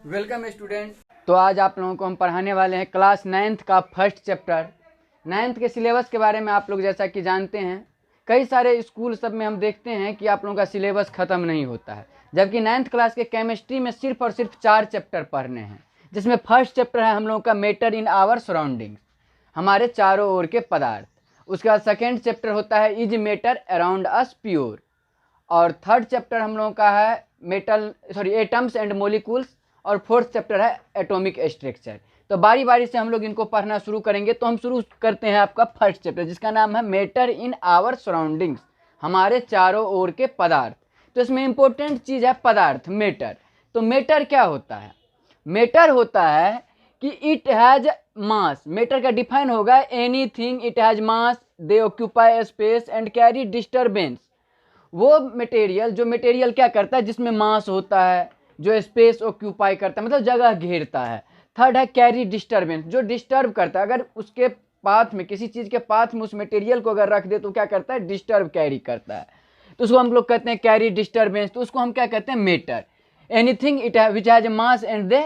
Welcome student. तो आज आप लोगों को हम पढ़ाने वाले हैं क्लास 9th का फर्स्ट चैप्टर। 9th के सिलेबस के बारे में आप लोग जैसा कि जानते हैं, कई सारे स्कूल सब में हम देखते हैं कि आप लोगों का सिलेबस ख़त्म नहीं होता है, जबकि 9th क्लास के केमिस्ट्री में सिर्फ और सिर्फ 4 चैप्टर पढ़ने हैं, जिसमें फर्स्ट चैप्टर है हम लोगों का मैटर इन आवर सराउंडिंग्स, हमारे चारों ओर के पदार्थ। उसके बाद सेकेंड चैप्टर होता है is matter around us pure, और थर्ड चैप्टर हम लोगों का है एटम्स एंड मोलिक्यूल्स, और फोर्थ चैप्टर है एटॉमिक स्ट्रक्चर। तो बारी बारी से हम लोग इनको पढ़ना शुरू करेंगे। तो हम शुरू करते हैं आपका फर्स्ट चैप्टर, जिसका नाम है मैटर इन आवर सराउंडिंग्स, हमारे चारों ओर के पदार्थ। तो इसमें इंपॉर्टेंट चीज़ है पदार्थ, मैटर। तो मैटर क्या होता है? मैटर होता है कि इट हैज़ मास। मैटर का डिफाइन होगा anything it has mass, they occupy space and carry disturbance. वो मटेरियल, जो मटेरियल क्या करता है, जिसमें मास होता है, जो स्पेस ऑक्यूपाई करता है, मतलब जगह घेरता है। थर्ड है कैरी डिस्टर्बेंस, जो डिस्टर्ब करता है। अगर उसके पाथ में, किसी चीज़ के पाथ में उस मटेरियल को अगर रख दे तो क्या करता है, डिस्टर्ब कैरी करता है। तो उसको हम लोग कहते हैं कैरी डिस्टर्बेंस। तो उसको हम क्या कहते हैं, matter. Anything it which has mass and they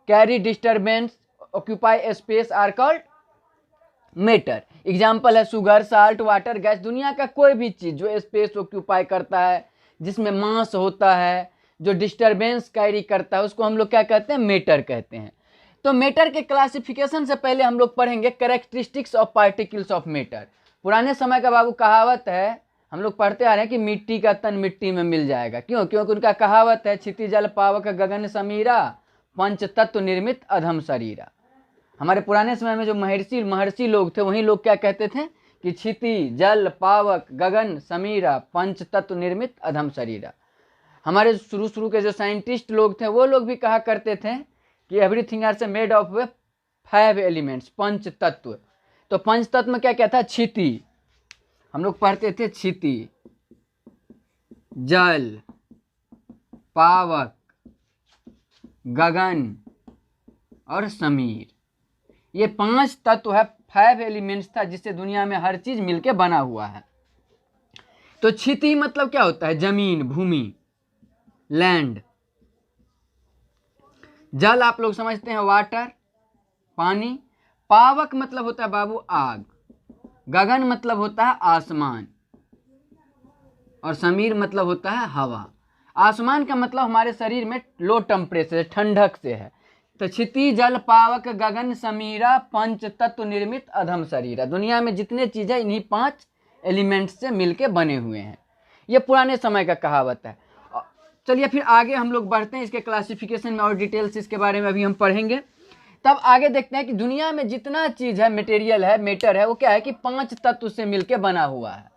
carry disturbance occupy space are called matter. Example है शुगर, साल्ट, वाटर, गैस। दुनिया का कोई भी चीज़ जो स्पेस ऑक्यूपाई करता है, जिसमें मास होता है, जो डिस्टर्बेंस कैरी करता है, उसको हम लोग क्या कहते हैं, मैटर कहते हैं। तो मैटर के क्लासिफिकेशन से पहले हम लोग पढ़ेंगे characteristics of particles of matter. पुराने समय का बाबू कहावत है, हम लोग पढ़ते आ रहे हैं कि मिट्टी का तन मिट्टी में मिल जाएगा। क्यों? क्योंकि उनका कहावत है क्षिति जल पावक गगन समीरा, पंच तत्व निर्मित अधम शरीरा। हमारे पुराने समय में जो महर्षि लोग थे, वही लोग क्या कहते थे कि क्षिति जल पावक गगन समीरा, पंच तत्व निर्मित अधम शरीरा। हमारे शुरू के जो साइंटिस्ट लोग थे, वो लोग भी कहा करते थे कि एवरीथिंग आर से मेड ऑफ 5 एलिमेंट्स, पंच तत्व। तो पंच तत्व में क्या क्या था? क्षिति, हम लोग पढ़ते थे क्षिति, जल, पावक, गगन और समीर। ये 5 तत्व है, 5 एलिमेंट्स था, जिससे दुनिया में हर चीज मिलके बना हुआ है। तो क्षिति मतलब क्या होता है? जमीन, भूमि, लैंड। जल आप लोग समझते हैं वाटर, पानी। पावक मतलब होता है बाबू आग। गगन मतलब होता है आसमान, और समीर मतलब होता है हवा। आसमान का मतलब हमारे शरीर में लो टेम्परेचर, ठंडक से है। तो क्षिति जल पावक गगन समीरा, पंच तत्व निर्मित अधम शरीरा। दुनिया में जितने चीज़ है, इन्हीं 5 एलिमेंट्स से मिलके बने हुए हैं। ये पुराने समय का कहावत है। चलिए फिर आगे हम लोग बढ़ते हैं इसके क्लासिफिकेशन में, और डिटेल्स इसके बारे में अभी हम पढ़ेंगे। तब आगे देखते हैं कि दुनिया में जितना चीज़ है, मटेरियल है, मैटर है, वो क्या है कि 5 तत्व से मिलके बना हुआ है,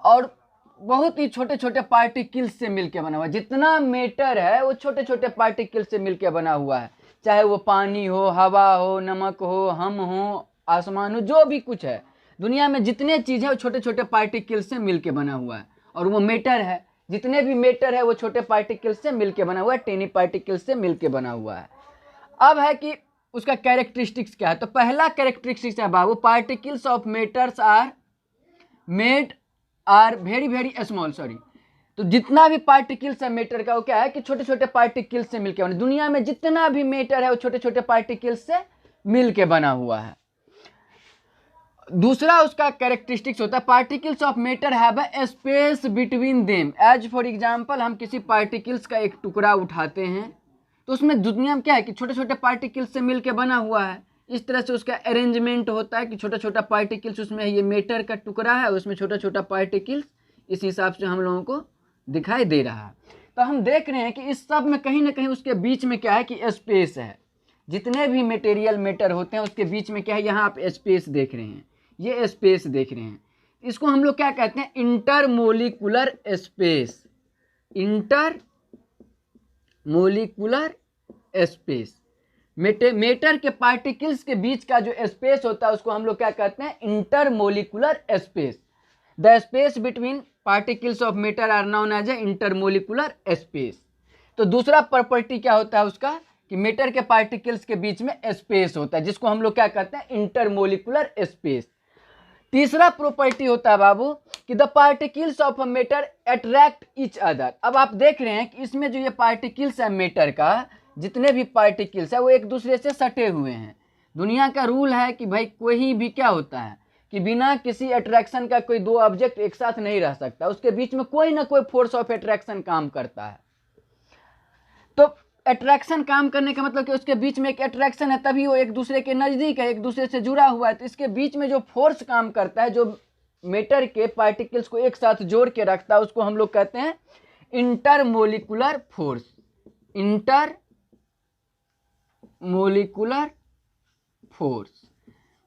और बहुत ही छोटे छोटे पार्टिकल्स से मिलके बना हुआ है। जितना मैटर है वो छोटे छोटे पार्टिकल्स से मिलके बना हुआ है, चाहे वो पानी हो, हवा हो, नमक हो, हम हो, आसमान हो, जो भी कुछ है दुनिया में जितने चीज़ है वो छोटे छोटे पार्टिकल्स से मिलके बना हुआ है, और वो मैटर है। जितने भी मैटर है वो छोटे पार्टिकल्स से मिलके बना हुआ है, टेनी पार्टिकल्स से मिलके बना हुआ है। अब है कि उसका कैरेक्टरिस्टिक्स क्या है। तो पहला कैरेक्टरिस्टिक्स है बाबू, particles of matters are very very small. तो जितना भी पार्टिकल्स है मैटर का, वो क्या है कि छोटे छोटे पार्टिकल्स से मिलके बना। दुनिया में जितना भी मैटर है वो छोटे छोटे पार्टिकल्स से मिलके बना हुआ है। दूसरा उसका कैरेक्टरिस्टिक्स होता है particles of matter have a space between them. As for example, हम किसी पार्टिकल्स का एक टुकड़ा उठाते हैं, तो उसमें दुनिया में क्या है कि छोटे छोटे पार्टिकल्स से मिलके बना हुआ है। इस तरह से उसका अरेंजमेंट होता है कि छोटा छोटा पार्टिकल्स, उसमें ये मैटर का टुकड़ा है, उसमें छोटा छोटा पार्टिकल्स, इस हिसाब से हम लोगों को दिखाई दे रहा है। तो हम देख रहे हैं कि इस सब में कहीं ना कहीं उसके बीच में क्या है कि स्पेस है। जितने भी मटेरियल मैटर होते हैं उसके बीच में क्या है, यहाँ आप स्पेस देख रहे हैं, ये स्पेस देख रहे हैं। इसको हम लोग क्या कहते हैं, intermolecular space. Intermolecular space, matter के पार्टिकल्स के बीच का जो स्पेस होता है उसको हम लोग क्या कहते हैं, intermolecular space. The space between particles of matter are known as a intermolecular space. तो दूसरा प्रॉपर्टी क्या होता है उसका कि मैटर के पार्टिकल्स के बीच में स्पेस होता है, जिसको हम लोग क्या कहते हैं, इंटरमोलिकुलर स्पेस। तीसरा प्रॉपर्टी होता है बाबू कि the particles of a matter attract each other. अब आप देख रहे हैं कि इसमें जो ये पार्टिकल्स है मैटर का, जितने भी पार्टिकल्स है वो एक दूसरे से सटे हुए हैं। दुनिया का रूल है कि भाई कोई भी क्या होता है कि बिना किसी अट्रैक्शन का कोई दो ऑब्जेक्ट एक साथ नहीं रह सकता, उसके बीच में कोई ना कोई फोर्स ऑफ अट्रैक्शन काम करता है। तो अट्रैक्शन काम करने का मतलब कि उसके बीच में एक अट्रैक्शन है, तभी वो एक दूसरे के नज़दीक है, एक दूसरे से जुड़ा हुआ है। तो इसके बीच में जो फोर्स काम करता है, जो मैटर के पार्टिकल्स को एक साथ जोड़ के रखता है, उसको हम लोग कहते हैं intermolecular force. Intermolecular force,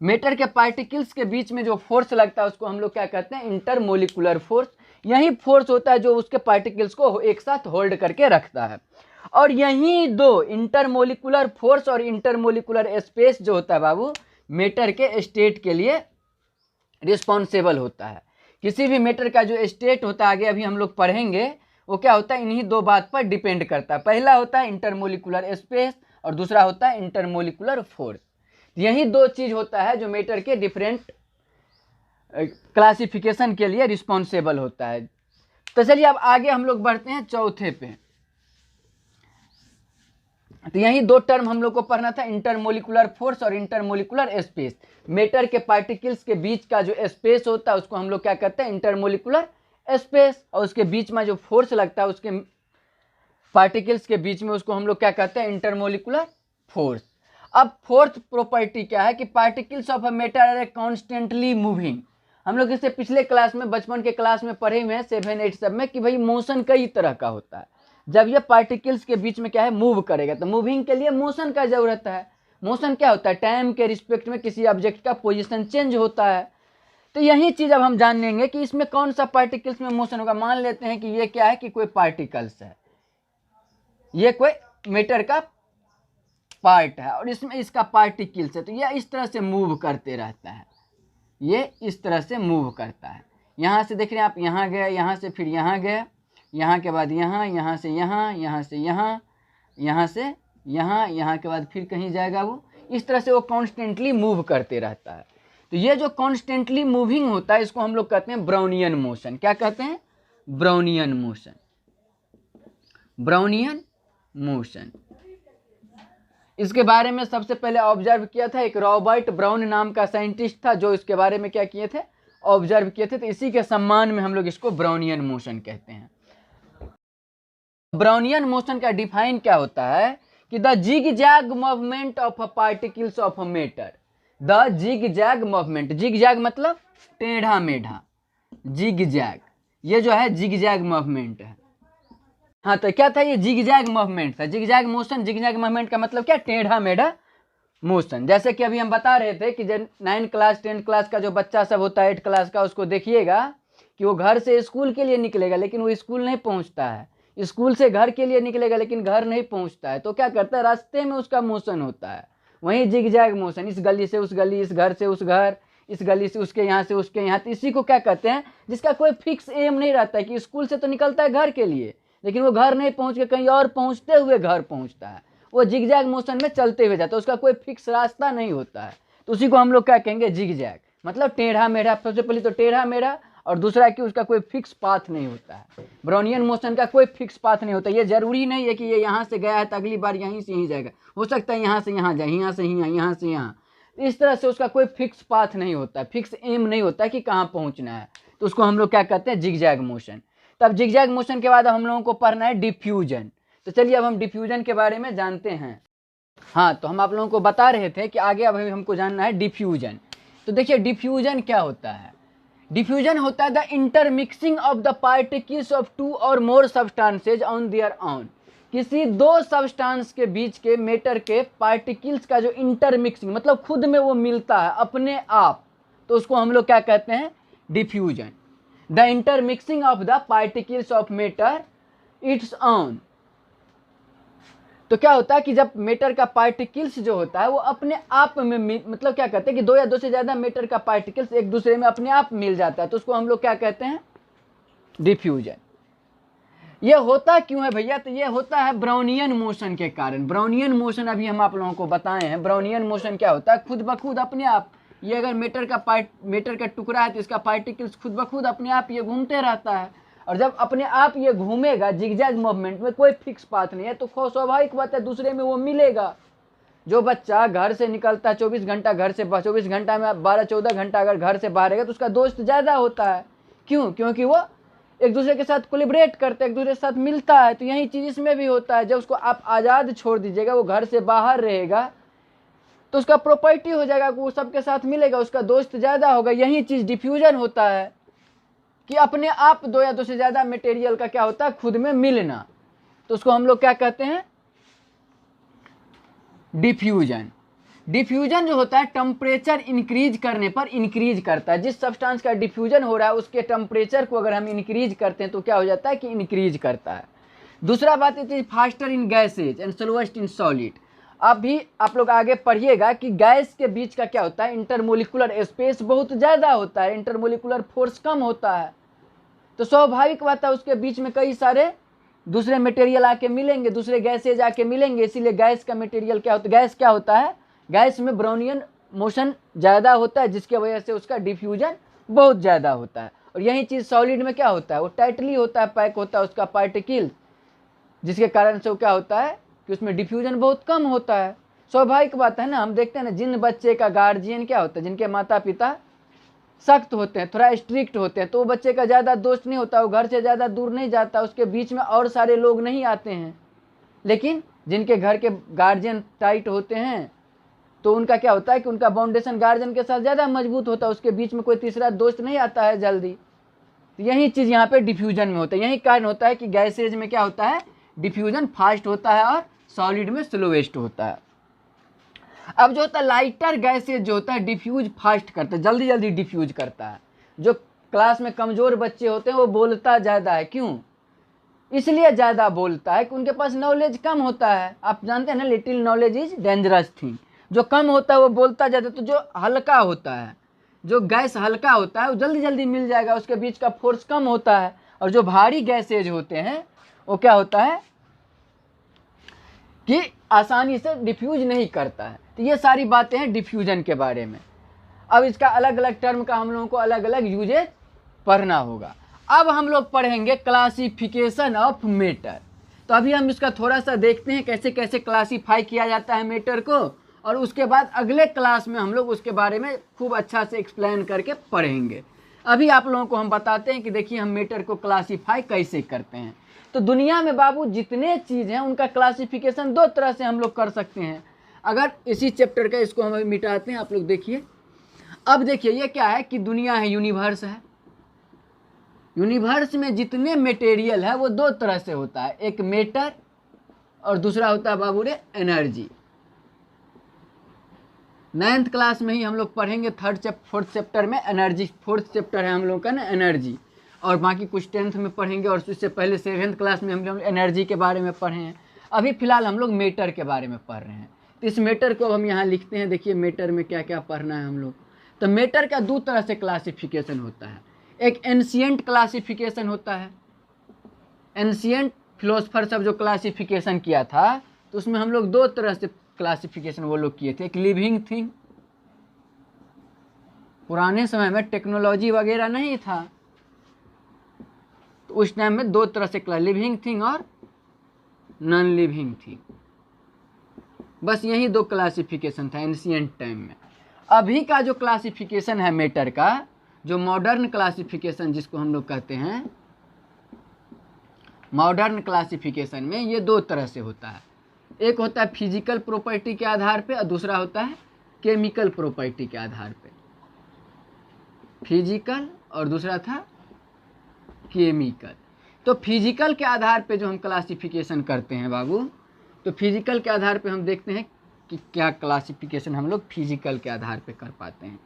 matter के पार्टिकल्स के बीच में जो फोर्स लगता है उसको हम लोग क्या कहते हैं, इंटरमोलिकुलर फोर्स। यही फोर्स होता है जो उसके पार्टिकल्स को एक साथ होल्ड करके रखता है। और यही दो इंटरमोलिकुलर फोर्स और इंटरमोलिकुलर स्पेस जो होता है बाबू, मैटर के स्टेट के लिए रिस्पॉन्सिबल होता है। किसी भी मैटर का जो स्टेट होता है, आगे अभी हम लोग पढ़ेंगे, वो क्या होता है, इन्हीं दो बात पर डिपेंड करता है। पहला होता है इंटरमोलिकुलर स्पेस और दूसरा होता है इंटरमोलिकुलर फोर्स। यही दो चीज होता है जो मैटर के डिफरेंट क्लासिफिकेशन के लिए रिस्पॉन्सिबल होता है। तो चलिए अब आगे हम लोग बढ़ते हैं चौथे पे। तो यही दो टर्म हम लोग को पढ़ना था, इंटरमोलिकुलर फोर्स और इंटरमोलिकुलर स्पेस। मैटर के पार्टिकल्स के बीच का जो स्पेस होता है उसको हम लोग क्या कहते हैं, इंटरमोलिकुलर स्पेस। और उसके बीच में जो फोर्स लगता है उसके पार्टिकल्स के बीच में, उसको हम लोग क्या कहते हैं, इंटरमोलिकुलर फोर्स। अब फोर्थ प्रॉपर्टी क्या है कि particles of a matter are constantly moving. हम लोग इससे पिछले क्लास में, बचपन के क्लास में पढ़े हुए हैं 7, 8 सब में कि भाई मोशन कई तरह का होता है। जब ये पार्टिकल्स के बीच में क्या है, मूव करेगा, तो मूविंग के लिए मोशन का जरूरत है। मोशन क्या होता है, टाइम के रिस्पेक्ट में किसी ऑब्जेक्ट का पोजीशन चेंज होता है। तो यही चीज अब हम जान लेंगे कि इसमें कौन सा पार्टिकल्स में मोशन होगा। मान लेते हैं कि ये क्या है, कि कोई पार्टिकल्स है, ये कोई मैटर का पार्ट है और इसमें इसका पार्टिकल्स है, तो ये इस तरह से मूव करते रहता है, ये इस तरह से मूव करता है। यहाँ से देख रहे हैं आप, यहाँ गए, यहाँ से फिर यहाँ गए, यहाँ के बाद यहाँ, यहाँ से यहाँ, यहाँ से यहाँ, यहाँ से यहाँ, यहाँ के बाद फिर कहीं जाएगा वो। इस तरह से वो कॉन्स्टेंटली मूव करते रहता है। तो ये जो कॉन्स्टेंटली मूविंग होता है इसको हम लोग कहते हैं ब्राउनियन मोशन। क्या कहते हैं, ब्राउनियन मोशन। ब्राउनियन मोशन, इसके बारे में सबसे पहले ऑब्जर्व किया था एक रॉबर्ट ब्राउन नाम का साइंटिस्ट था, जो इसके बारे में क्या किए थे, ऑब्जर्व किए थे। तो इसी के सम्मान में हम लोग इसको ब्राउनियन मोशन कहते हैं। ब्राउनियन मोशन का डिफाइन क्या होता है कि the zig zag movement of a particles of a matter. The zig zag movement, zig zag मतलब टेढ़ा मेढ़ा, जिग जैग, ये जो है जिग जैग मूवमेंट है। हाँ, तो क्या था, ये जिग जैग मूवमेंट था, zig zag motion. Zig zag movement का मतलब क्या, टेढ़ा मेढ़ा मोशन। जैसे कि अभी हम बता रहे थे कि 9 क्लास 10 क्लास का जो बच्चा सब होता है 8 क्लास का, उसको देखिएगा कि वो घर से स्कूल के लिए निकलेगा लेकिन वो स्कूल नहीं पहुंचता है, स्कूल से घर के लिए निकलेगा लेकिन घर नहीं पहुंचता है। तो क्या करता है, रास्ते में उसका मोशन होता है, वही जिग जैग मोशन। इस गली से उस गली, इस घर से उस घर, इस गली से उसके यहाँ से उसके यहाँ। तो इसी को क्या कहते हैं, जिसका कोई फिक्स एम नहीं रहता है कि स्कूल से तो निकलता है घर के लिए लेकिन वो घर नहीं पहुंच के कहीं और पहुंचते हुए घर पहुंचता है, वो जिग जैग मोशन में चलते हुए जाता है, उसका कोई फिक्स रास्ता नहीं होता है। तो उसी को हम लोग क्या कहेंगे, जिग जैग मतलब टेढ़ा मेढ़ा। सबसे पहले तो टेढ़ा मेढ़ा, और दूसरा कि उसका कोई फिक्स पाथ नहीं होता है। ब्राउनियन मोशन का कोई फिक्स पाथ नहीं होता। ये जरूरी नहीं है कि ये यहाँ से गया है तो अगली बार यहीं से यहीं जाएगा, हो सकता है यहाँ से यहाँ जाए, यहाँ से यहाँ, यहाँ से यहाँ। इस तरह से उसका कोई फिक्स पाथ नहीं होता है, फिक्स एम नहीं होता है कि कहाँ पहुँचना है। तो उसको हम लोग क्या कहते हैं, जिग जैग मोशन। तब जिग जैग मोशन के बाद हम लोगों को पढ़ना है डिफ्यूजन। तो चलिए अब हम डिफ्यूजन के बारे में जानते हैं। हाँ, तो हम आप लोगों को बता रहे थे कि आगे अब हमको जानना है डिफ्यूजन। तो देखिए डिफ्यूजन क्या होता है। डिफ्यूजन होता है the intermixing of the particles of 2 और मोर सब्सटेंसेज ऑन देयर ओन। किसी दो सब्सटेंस के बीच के मैटर के पार्टिकल्स का जो इंटरमिक्सिंग मतलब खुद में वो मिलता है अपने आप, तो उसको हम लोग क्या कहते हैं, diffusion. The intermixing of the particles of matter its own. तो क्या होता है कि जब मैटर का पार्टिकल्स जो होता है वो अपने आप में मतलब क्या कहते हैं कि दो या दो से ज्यादा मैटर का पार्टिकल्स एक दूसरे में अपने आप मिल जाता है, तो उसको हम लोग क्या कहते हैं, डिफ्यूजन। ये होता क्यों है भैया, तो ये होता है ब्राउनियन मोशन के कारण। ब्राउनियन मोशन अभी हम आप लोगों को बताए हैं। ब्राउनियन मोशन क्या होता है, खुद ब खुद अपने आप, ये अगर मैटर का टुकड़ा है तो इसका पार्टिकल्स खुद ब खुद अपने आप ये घूमते रहता है। और जब अपने आप ये घूमेगा जिगजैग मूवमेंट में, कोई फिक्स पाथ नहीं है, तो स्वाभाविक बात है दूसरे में वो मिलेगा। जो बच्चा घर से निकलता है 24 घंटा, घर से 24 घंटा में 12-14 घंटा अगर घर से बाहर रहेगा तो उसका दोस्त ज़्यादा होता है। क्यों? क्योंकि वो एक दूसरे के साथ कोलिब्रेट करते हैं, एक दूसरे के साथ मिलता है। तो यही चीज़ इसमें भी होता है। जब उसको आप आज़ाद छोड़ दीजिएगा, वो घर से बाहर रहेगा, तो उसका प्रॉपर्टी हो जाएगा, वो सबके साथ मिलेगा, उसका दोस्त ज़्यादा होगा। यही चीज़ डिफ्यूजन होता है कि अपने आप दो या दो से ज़्यादा मटेरियल का क्या होता है, खुद में मिलना। तो उसको हम लोग क्या कहते हैं, डिफ्यूजन। डिफ्यूजन जो होता है टेम्परेचर इंक्रीज करने पर इंक्रीज करता है। जिस सब्सटेंस का डिफ्यूजन हो रहा है उसके टेम्परेचर को अगर हम इंक्रीज करते हैं तो क्या हो जाता है कि इंक्रीज करता है। दूसरा बात ये faster in gases and slowest in solid. अभी आप लोग आगे पढ़िएगा कि गैस के बीच का क्या होता है, इंटरमोलिकुलर स्पेस बहुत ज़्यादा होता है, इंटरमोलिकुलर फोर्स कम होता है। तो स्वाभाविक बात है उसके बीच में कई सारे दूसरे मटेरियल आके मिलेंगे, दूसरे गैसेज आके मिलेंगे। इसीलिए गैस का मटेरियल क्या होता है, गैस क्या होता है, गैस में ब्राउनियन मोशन ज़्यादा होता है, जिसके वजह से उसका डिफ्यूजन बहुत ज़्यादा होता है। और यही चीज़ सॉलिड में क्या होता है, वो टाइटली होता है, पैक होता है उसका पार्टिकल, जिसके कारण से वो क्या होता है कि उसमें डिफ्यूजन बहुत कम होता है। स्वाभाविक बात है ना। हम देखते हैं ना, जिन बच्चे का गार्जियन क्या होता है, जिनके माता पिता सख्त होते हैं, थोड़ा स्ट्रिक्ट होते हैं, तो वो बच्चे का ज़्यादा दोस्त नहीं होता, वो घर से ज़्यादा दूर नहीं जाता, उसके बीच में और सारे लोग नहीं आते हैं। लेकिन जिनके घर के गार्जियन टाइट होते हैं तो उनका क्या होता है कि उनका बाउंडेशन गार्जियन के साथ ज़्यादा मजबूत होता है, उसके बीच में कोई तीसरा दोस्त नहीं आता है जल्दी। तो यही चीज़ यहाँ पे डिफ्यूजन में होता है। यही कारण होता है कि गैसेज में क्या होता है, डिफ्यूजन फास्ट होता है और सॉलिड में स्लोएस्ट होता है। अब जो होता है लाइटर गैसेज जो होता है डिफ्यूज फास्ट करता है, जल्दी जल्दी डिफ्यूज करता है। जो क्लास में कमज़ोर बच्चे होते हैं वो बोलता ज़्यादा है। क्यों? इसलिए ज़्यादा बोलता है कि उनके पास नॉलेज कम होता है। आप जानते हैं ना, little knowledge is dangerous thing. जो कम होता है वो बोलता ज़्यादा। तो जो हल्का होता है, जो गैस हल्का होता है वो जल्दी जल्दी मिल जाएगा, उसके बीच का फोर्स कम होता है। और जो भारी गैसेज होते हैं वो क्या होता है कि आसानी से डिफ्यूज नहीं करता है। तो ये सारी बातें हैं डिफ्यूजन के बारे में। अब इसका अलग अलग टर्म का हम लोगों को अलग अलग यूजेज पढ़ना होगा। अब हम लोग पढ़ेंगे क्लासिफिकेशन ऑफ मैटर। तो अभी हम इसका थोड़ा सा देखते हैं कैसे कैसे क्लासीफाई किया जाता है मैटर को, और उसके बाद अगले क्लास में हम लोग उसके बारे में खूब अच्छा से एक्सप्लेन करके पढ़ेंगे। अभी आप लोगों को हम बताते हैं कि देखिए हम मैटर को क्लासीफाई कैसे करते हैं। तो दुनिया में बाबू जितने चीज़ हैं उनका क्लासिफिकेशन दो तरह से हम लोग कर सकते हैं। अगर इसी चैप्टर का इसको हम अभी मिटाते हैं, आप लोग देखिए। अब देखिए ये क्या है कि दुनिया है, यूनिवर्स है। यूनिवर्स में जितने मटेरियल है वो दो तरह से होता है, एक मैटर और दूसरा होता है बाबू रे एनर्जी। 9th क्लास में ही हम लोग पढ़ेंगे 4th चैप्टर में एनर्जी। 4th चैप्टर है हम लोग का ना एनर्जी, और बाकी कुछ 10th में पढ़ेंगे, और उससे पहले 7th क्लास में हम लोग एनर्जी के बारे में पढ़े हैं। अभी फ़िलहाल हम लोग मैटर के बारे में पढ़ रहे हैं। तो इस मैटर को हम यहाँ लिखते हैं। देखिए मैटर में क्या क्या पढ़ना है हम लोग। तो मैटर का दो तरह से क्लासिफिकेशन होता है। एक एंशिएंट क्लासिफिकेशन होता है। एंशिएंट फिलोसफर सब जो क्लासिफिकेशन किया था तो उसमें हम लोग दो तरह से क्लासिफिकेशन वो लोग किए थे। एक लिविंग थिंग, पुराने समय में टेक्नोलॉजी वगैरह नहीं था तो उस टाइम में दो तरह से लिविंग थिंग और नॉन लिविंग थिंग, बस यही दो क्लासिफिकेशन था एंशिएंट टाइम में। अभी का जो क्लासिफिकेशन है मैटर का, जो मॉडर्न क्लासिफिकेशन जिसको हम लोग कहते हैं, मॉडर्न क्लासिफिकेशन में ये दो तरह से होता है। एक होता है फिजिकल प्रॉपर्टी के आधार पे और दूसरा होता है केमिकल प्रॉपर्टी के आधार पे। फिजिकल और दूसरा था केमिकल। तो फिजिकल के आधार पे जो हम क्लासिफिकेशन करते हैं बाबू, तो फिजिकल के आधार पे हम देखते हैं कि क्या क्लासिफिकेशन हम लोग फिजिकल के आधार पे कर पाते हैं।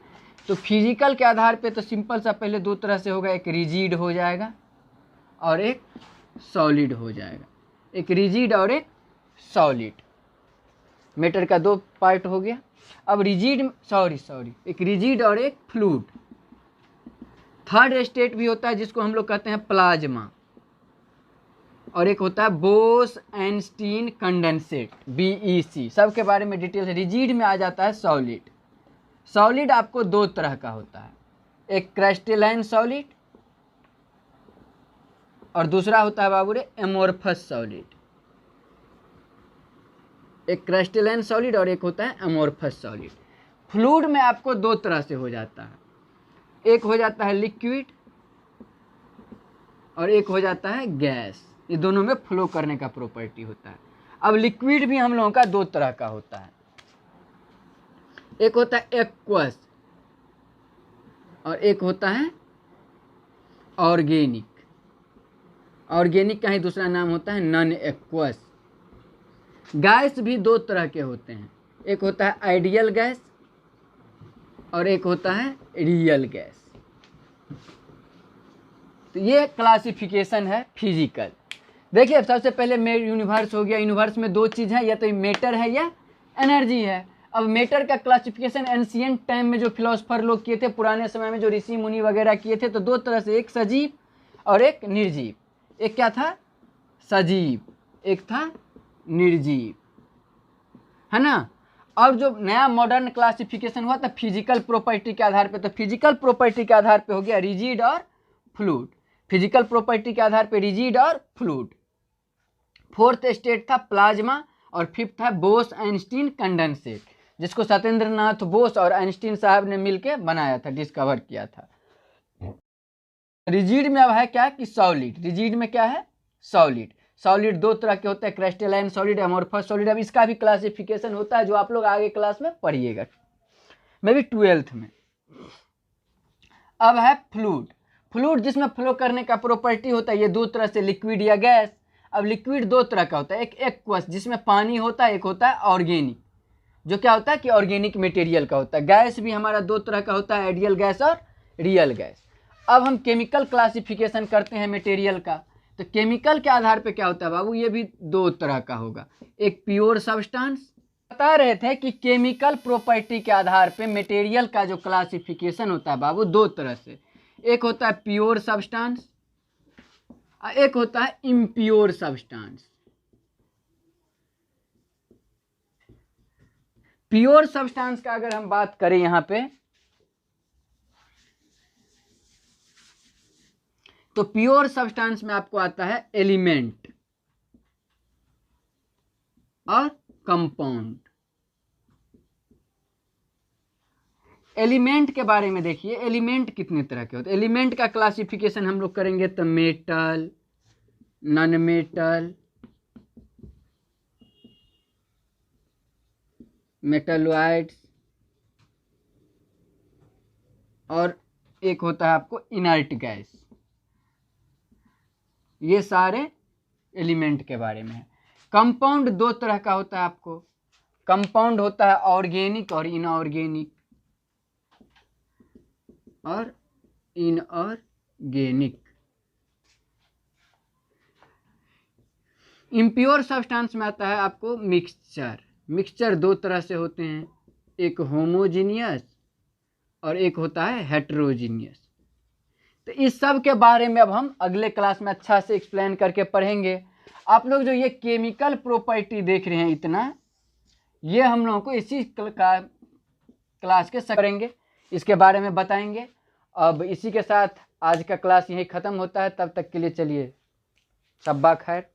तो फिजिकल के आधार पे तो सिंपल सा पहले दो तरह से होगा, एक रिजिड हो जाएगा और एक सॉलिड हो जाएगा। एक रिजिड और एक सॉलिड, मैटर का दो पार्ट हो गया। अब रिजिड एक रिजिड और एक फ्लूइड। थर्ड स्टेट भी होता है जिसको हम लोग कहते हैं प्लाज्मा, और एक होता है बोस-एनस्टीन कंडेंसेट, BEC। सबके बारे में डिटेल से। रिजिड में आ जाता है सॉलिड। सॉलिड आपको दो तरह का होता है, एक क्रिस्टलाइन सॉलिड और दूसरा होता है बाबू रे एमोर्फस सॉलिड। एक क्रिस्टलाइन सॉलिड और एक होता है एमोर्फस सॉलिड। फ्लूइड में आपको दो तरह से हो जाता है, एक हो जाता है लिक्विड और एक हो जाता है गैस। ये दोनों में फ्लो करने का प्रॉपर्टी होता है। अब लिक्विड भी हम लोगों का दो तरह का होता है, एक होता है एक्वस और एक होता है ऑर्गेनिक। ऑर्गेनिक का ही दूसरा नाम होता है नॉन एक्वस। गैस भी दो तरह के होते हैं, एक होता है आइडियल गैस और एक होता है रियल गैस। तो ये क्लासिफिकेशन है फिजिकल। देखिए अब सबसे पहले यूनिवर्स हो गया। यूनिवर्स में दो चीज़ है, या तो मैटर है या एनर्जी है। अब मैटर का क्लासिफिकेशन एंशिएंट टाइम में जो फिलोसफर लोग किए थे, पुराने समय में जो ऋषि मुनि वगैरह किए थे, तो दो तरह से, एक सजीव और एक निर्जीव। एक क्या था? सजीव, एक था निर्जीव, है ना। और जो नया मॉडर्न क्लासिफिकेशन हुआ था फिजिकल प्रॉपर्टी के आधार पे, तो फिजिकल प्रॉपर्टी के आधार पे हो गया रिजिड और फ्लूइड। फिजिकल प्रॉपर्टी के आधार पे रिजिड और फ्लूइड। फोर्थ स्टेट था प्लाज्मा और फिफ्थ था बोस आइंस्टीन कंडेंसेट, जिसको सत्येंद्र नाथ बोस और आइंस्टीन साहब ने मिलके बनाया था, डिस्कवर किया था। रिजिड में अब है क्या कि सॉलिड। रिजिड में क्या है? सॉलिड। सॉलिड दो तरह के होते हैं, क्रिस्टलाइन सॉलिड, एमोर्फस सॉलिड। अब इसका भी क्लासिफिकेशन होता है जो आप लोग आगे क्लास में पढ़िएगा, मे भी 12th में। अब है फ्लूइड। फ्लूइड जिसमें फ्लो करने का प्रॉपर्टी होता है, ये दो तरह से, लिक्विड या गैस। अब लिक्विड दो तरह का होता है, एक एक्वस जिसमें पानी होता है, एक होता है ऑर्गेनिक जो क्या होता है कि ऑर्गेनिक मटेरियल का होता है। गैस भी हमारा दो तरह का होता है, आइडियल गैस और रियल गैस। अब हम केमिकल क्लासिफिकेशन करते हैं मटेरियल का, तो केमिकल के आधार पे क्या होता है बाबू, ये भी दो तरह का होगा। एक प्योर सब्सटेंस। बता रहे थे कि केमिकल प्रॉपर्टी के आधार पे मटेरियल का जो क्लासिफिकेशन होता है बाबू, दो तरह से, एक होता है प्योर सब्सटेंस और एक होता है इम्प्योर सब्सटेंस। प्योर सब्सटेंस का अगर हम बात करें यहां पे, तो प्योर सब्सटेंस में आपको आता है एलिमेंट और कंपाउंड। एलिमेंट के बारे में देखिए, एलिमेंट कितने तरह के होते हैं। एलिमेंट का क्लासिफिकेशन हम लोग करेंगे तो मेटल, नॉन मेटल, मेटलॉइड्स और एक होता है आपको इनर्ट गैस। ये सारे एलिमेंट के बारे में है। कंपाउंड दो तरह का होता है आपको। कंपाउंड होता है ऑर्गेनिक और इनऑर्गेनिक और इनऑर्गेनिक। इम्प्योर सब्सटेंस में आता है आपको मिक्सचर। मिक्सचर दो तरह से होते हैं, एक होमोजीनियस और एक होता है हेट्रोजीनियस। तो इस सब के बारे में अब हम अगले क्लास में अच्छा से एक्सप्लेन करके पढ़ेंगे। आप लोग जो ये केमिकल प्रॉपर्टी देख रहे हैं इतना, ये हम लोगों को इसी क्लास के करेंगे, इसके बारे में बताएंगे। अब इसी के साथ आज का क्लास यहीं ख़त्म होता है। तब तक के लिए चलिए, शब्बा खैर।